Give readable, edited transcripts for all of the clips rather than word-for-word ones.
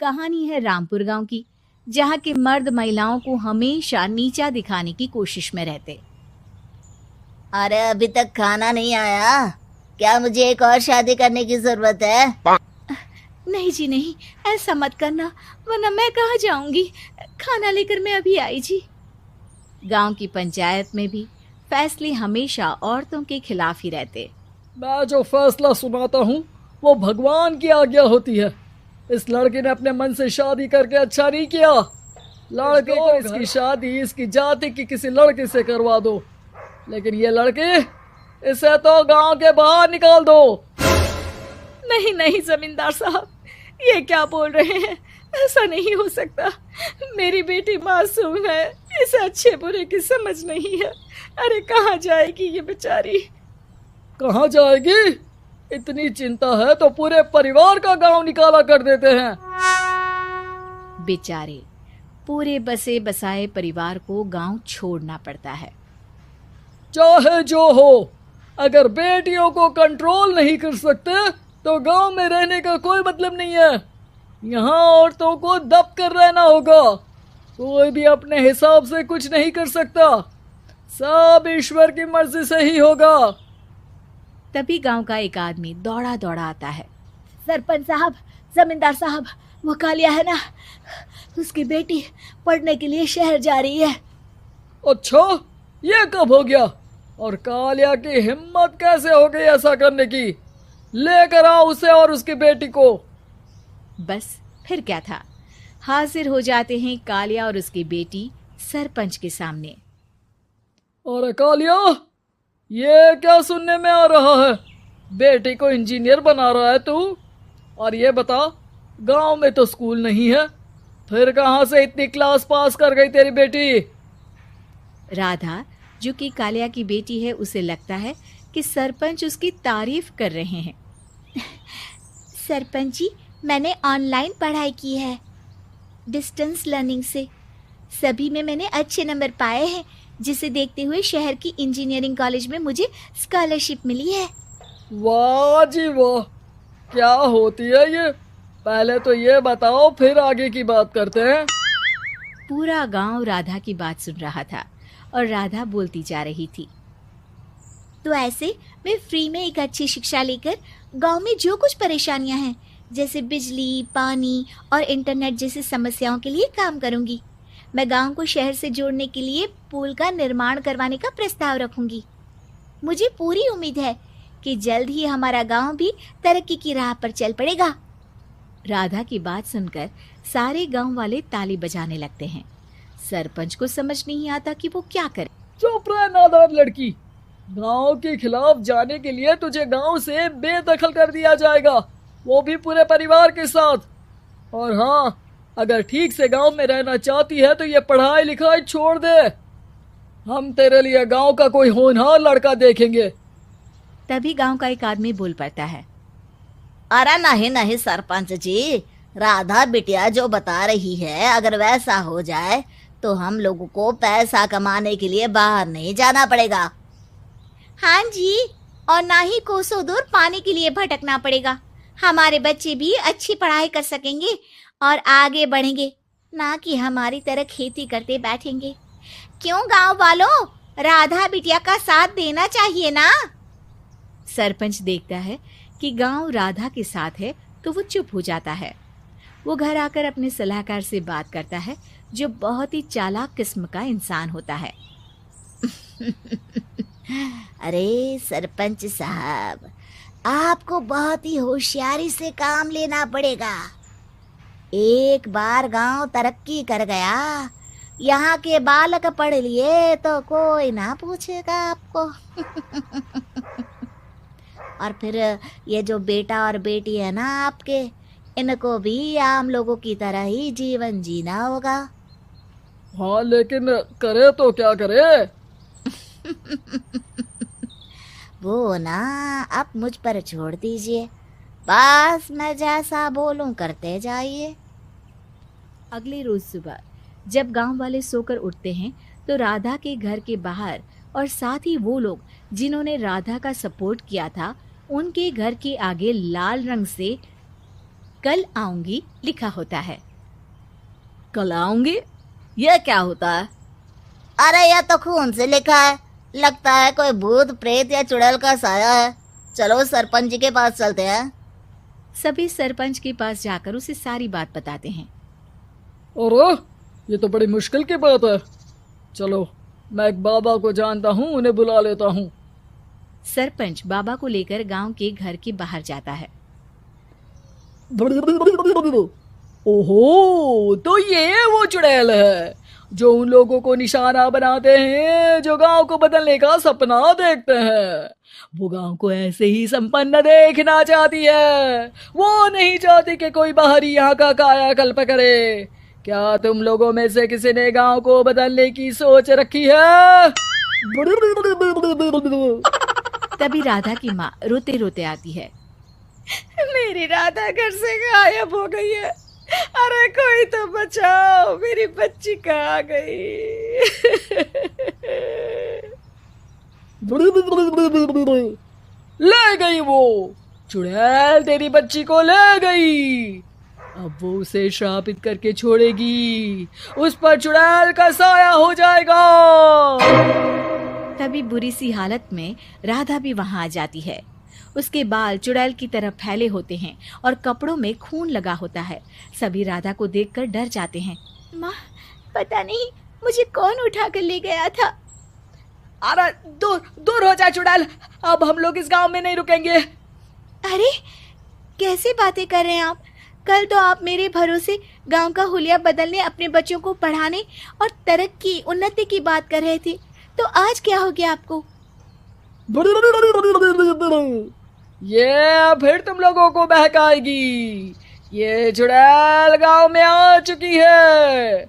कहानी है रामपुर गांव की, जहां के मर्द महिलाओं को हमेशा नीचा दिखाने की कोशिश में रहते। अरे अभी तक खाना नहीं आया क्या? मुझे एक और शादी करने की जरूरत है। नहीं जी नहीं, ऐसा मत करना, वरना मैं कहाँ जाऊंगी। खाना लेकर मैं अभी आई जी। गांव की पंचायत में भी फैसले हमेशा औरतों के खिलाफ ही रहते। मैं जो फैसला सुनाता हूँ वो भगवान की आज्ञा होती है। इस लड़के ने अपने मन से शादी करके अच्छा नहीं किया। लड़के को इसकी शादी इसकी जाति की किसी लड़के से करवा दो, लेकिन ये लड़के इसे तो गांव के बाहर निकाल दो। नहीं नहीं जमींदार साहब, ये क्या बोल रहे हैं? ऐसा नहीं हो सकता। मेरी बेटी मासूम है, इसे अच्छे बुरे की समझ नहीं है। अरे कहाँ जाएगी ये बेचारी? कहाँ जाएगी? इतनी चिंता है तो पूरे परिवार का गांव निकाला कर देते हैं। बेचारे पूरे बसे बसाए परिवार को गांव छोड़ना पड़ता है। चाहे जो हो, अगर बेटियों को कंट्रोल नहीं कर सकते तो गांव में रहने का कोई मतलब नहीं है। यहाँ औरतों को दब कर रहना होगा। कोई भी अपने हिसाब से कुछ नहीं कर सकता, सब ईश्वर की मर्जी से ही होगा। तभी गांव का एक आदमी दौड़ा दौड़ा आता है। सरपंच साहब, जमींदार साहब, वो कालिया है ना, उसकी बेटी पढ़ने के लिए शहर जा रही है। अच्छा, ये कब हो गया? और कालिया की हिम्मत कैसे हो गई ऐसा करने की? लेकर आओ उसे और उसकी बेटी को। बस फिर क्या था, हाजिर हो जाते हैं कालिया और उसकी बेटी सरपंच के सामने। अरे कालिया, ये क्या सुनने में आ रहा है? बेटी को इंजीनियर बना रहा है तू? और ये बता, गांव में तो स्कूल नहीं है, फिर कहां से इतनी क्लास पास कर गई तेरी बेटी? राधा, जो कि कालिया की बेटी है, उसे लगता है कि सरपंच उसकी तारीफ कर रहे हैं। सरपंच जी, मैंने ऑनलाइन पढ़ाई की है, डिस्टेंस लर्निंग से। सभी में मैंने अच्छे नंबर पाए हैं, जिसे देखते हुए शहर की इंजीनियरिंग कॉलेज में मुझे स्कॉलरशिप मिली है। वाह जी वाह, क्या होती है ये? पहले तो ये बताओ, फिर आगे की बात करते हैं। पूरा गांव राधा की बात सुन रहा था और राधा बोलती जा रही थी। तो ऐसे मैं फ्री में एक अच्छी शिक्षा लेकर गांव में जो कुछ परेशानियां हैं, जैसे बिजली, पानी और इंटरनेट जैसी समस्याओं के लिए काम करूंगी। मैं गांव को शहर से जोड़ने के लिए पुल का निर्माण करवाने का प्रस्ताव रखूंगी। मुझे पूरी उम्मीद है कि जल्द ही हमारा गांव भी तरक्की की राह पर चल पड़ेगा। राधा की बात सुनकर सारे गांव वाले ताली बजाने लगते हैं। सरपंच को समझ नहीं आता कि वो क्या करे। चुप रह नादान लड़की, गांव के खिलाफ जाने के लिए तुझे गांव से बेदखल कर दिया जाएगा, वो भी पूरे परिवार के साथ। और हाँ, अगर ठीक से गांव में रहना चाहती है तो ये पढ़ाई लिखाई छोड़ दे। हम तेरे लिए गांव का कोई होनहार लड़का देखेंगे। तभी गांव का एक आदमी बोल पड़ता है। अरे नहीं नहीं सरपंच जी, राधा बिटिया जो बता रही है, अगर वैसा हो जाए तो हम लोगों को पैसा कमाने के लिए बाहर नहीं जाना पड़ेगा। हाँ जी, और ना ही कोसों दूर पानी के लिए भटकना पड़ेगा। हमारे बच्चे भी अच्छी पढ़ाई कर सकेंगे और आगे बढ़ेंगे, ना कि हमारी तरह खेती करते बैठेंगे। क्यों गांव वालों, राधा बिटिया का साथ देना चाहिए ना। सरपंच देखता है कि गांव राधा के साथ है तो वो चुप हो जाता है। वो घर आकर अपने सलाहकार से बात करता है, जो बहुत ही चालाक किस्म का इंसान होता है। अरे सरपंच साहब, आपको बहुत ही होशियारी से काम लेना पड़ेगा। एक बार गांव तरक्की कर गया, यहाँ के बालक पढ़ लिए तो कोई ना पूछेगा आपको। और फिर ये जो बेटा और बेटी है ना आपके, इनको भी आम लोगों की तरह ही जीवन जीना होगा। हाँ, लेकिन करे तो क्या करे? वो ना आप मुझ पर छोड़ दीजिए, बस मैं जैसा बोलूं करते जाइए। अगले रोज सुबह जब गांव वाले सोकर उठते हैं तो राधा के घर के बाहर और साथ ही वो लोग जिन्होंने राधा का सपोर्ट किया था, उनके घर के आगे लाल रंग से कल आऊंगी लिखा होता है। कल आऊंगी, यह क्या होता है? अरे यह तो खून से लिखा है, लगता है कोई भूत प्रेत या चुड़ैल का साया है। चलो सरपंच जी के पास चलते हैं। सभी सरपंच के पास जाकर उसे सारी बात बताते हैं। अरे ये तो बड़ी मुश्किल की बात है। चलो मैं एक बाबा को जानता हूँ, उन्हें बुला लेता हूँ। सरपंच बाबा को लेकर गांव के घर के बाहर जाता है। ओहो, तो ये वो चुड़ैल है जो उन लोगों को निशाना बनाते हैं जो गांव को बदलने का सपना देखते हैं। वो गांव को ऐसे ही संपन्न देखना चाहती है। वो नहीं चाहती कि कोई बाहरी यहाँ का कायाकल्प करे। क्या तुम लोगों में से किसी ने गांव को बदलने की सोच रखी है? तभी राधा की माँ रोते रोते आती है। मेरी राधा घर से गायब हो गई है। अरे कोई तो बचाओ, मेरी बच्ची कहाँ गई? ले गई वो चुड़ैल, तेरी बच्ची को ले गई। अब वो उसे श्रापित करके छोड़ेगी, उस पर चुड़ैल का साया हो जाएगा। तभी बुरी सी हालत में राधा भी वहां आ जाती है। उसके बाल चुड़ैल की तरह फैले होते हैं और कपड़ों में खून लगा होता है। सभी राधा को देखकर डर जाते हैं। माँ, पता नहीं मुझे कौन उठा कर ले गया था। अरे दूर दूर हो जा चुड़ैल, अब हम लोग इस गांव में नहीं रुकेंगे। अरे कैसी बातें कर रहे हैं आप? कल तो आप मेरे भरोसे गांव का हुलिया बदलने, अपने बच्चों को पढ़ाने और तरक्की उन्नति की बात कर रहे थे, तो आज क्या हो गया आपको? ये फिर तुम लोगों को बहकाएगी। ये चुड़ैल गांव में आ चुकी है,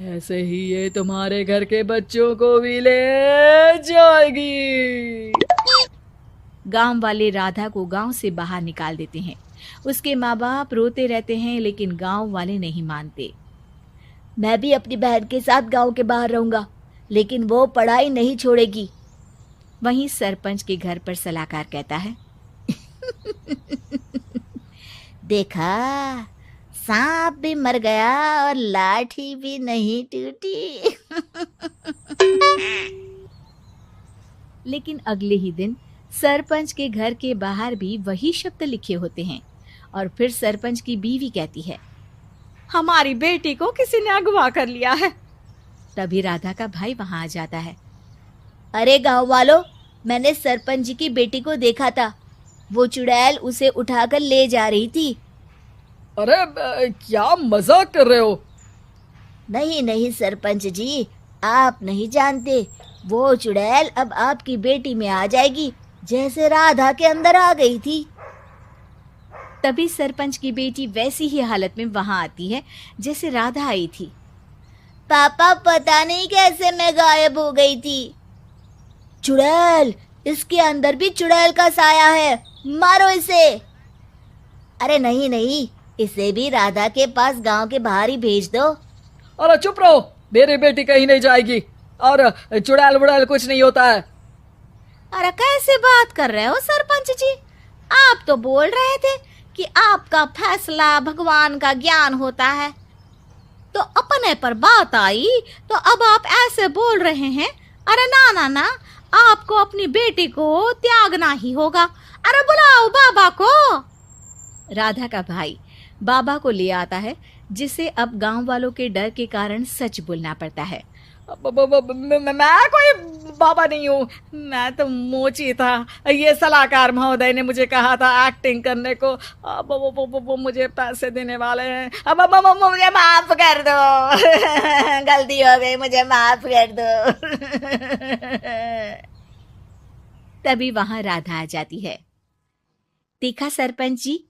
ऐसे ही ये तुम्हारे घर के बच्चों को भी ले जाएगी। गांव वाले राधा को गांव से बाहर निकाल देते हैं। उसके माँ बाप रोते रहते हैं, लेकिन गांव वाले नहीं मानते। मैं भी अपनी बहन के साथ गांव के बाहर रहूंगा, लेकिन वो पढ़ाई नहीं छोड़ेगी। वहीं सरपंच के घर पर सलाहकार कहता है। देखा, सांप भी मर गया और लाठी भी नहीं टूटी। लेकिन अगले ही दिन सरपंच के घर के बाहर भी वही शब्द लिखे होते हैं। और फिर सरपंच की बीवी कहती है, हमारी बेटी को किसी ने अगवा कर लिया है। तभी राधा का भाई वहां आ जाता है। अरे गांव वालों, मैंने सरपंच जी की बेटी को देखा था। वो चुड़ैल उसे उठाकर ले जा रही थी। अरे क्या मजाक कर रहे हो? नहीं नहीं सरपंच जी, आप नहीं जानते। वो चुड़ैल अब आपकी बेटी में आ जाएगी, जैसे राधा के अंदर आ गई थी। तभी सरपंच की बेटी वैसी ही हालत में वहां आती है जैसे राधा आई थी। पापा, पता नहीं कैसे मैं गायब हो गई थी। चुड़ैल, इसके अंदर भी चुड़ैल का साया है, मारो इसे। अरे नहीं नहीं, इसे भी राधा के पास गांव के बाहर ही भेज दो। अरे चुप रहो, मेरी बेटी कहीं नहीं जाएगी और चुड़ैल बुड़ैल कुछ नहीं होता है। अरे कैसे बात कर रहे हो सरपंच जी? आप तो बोल रहे थे कि आपका फैसला भगवान का ज्ञान होता है, तो अपने पर बात आई तो अब आप ऐसे बोल रहे हैं। अरे ना ना ना, आपको अपनी बेटी को त्यागना ही होगा। अरे बुलाओ बाबा को। राधा का भाई बाबा को ले आता है, जिसे अब गांव वालों के डर के कारण सच बोलना पड़ता है। मैं कोई बाबा नहीं हूँ, मैं तो मोची था। ये सलाहकार महोदय ने मुझे कहा था एक्टिंग करने को। अब वो मुझे पैसे देने वाले हैं। अब मुझे माफ कर दो। गलती हो गई, मुझे माफ कर दो। तभी वहां राधा आ जाती है। देखा सरपंच जी,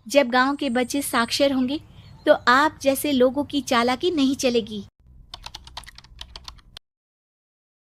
जब गांव के बच्चे साक्षर होंगे तो आप जैसे लोगों की चालाकी नहीं चलेगी।